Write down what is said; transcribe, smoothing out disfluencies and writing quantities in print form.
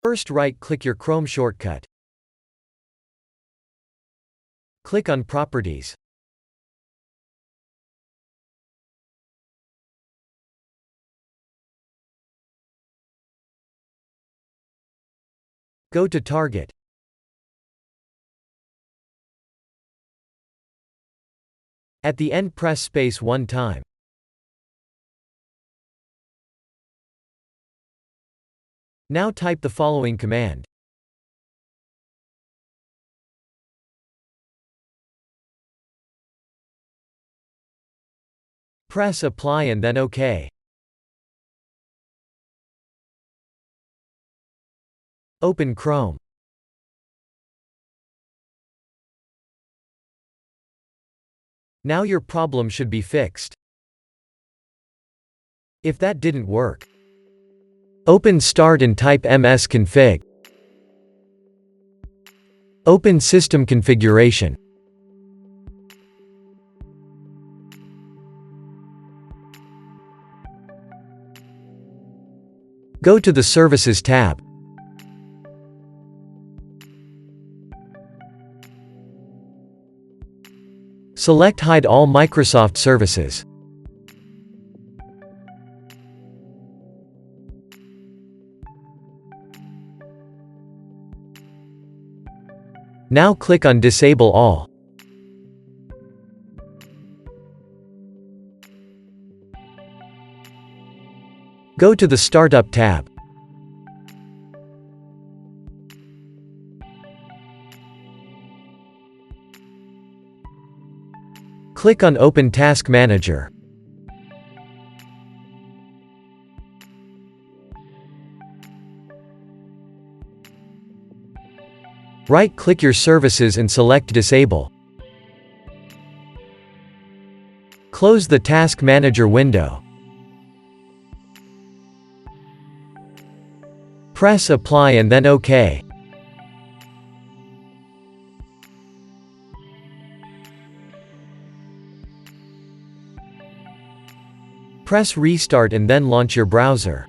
First right-click your Chrome shortcut. Click on Properties. Go to Target. At the end press space one time. Now type the following command. Press Apply and then OK. Open Chrome. Now your problem should be fixed. If that didn't work, open Start and type msconfig. Open System Configuration. Go to the Services tab. Select Hide all Microsoft services. Now click on Disable All. Go to the Startup tab. Click on Open Task Manager. Right-click your services and select Disable. Close the Task Manager window. Press Apply and then OK. Press Restart and then launch your browser.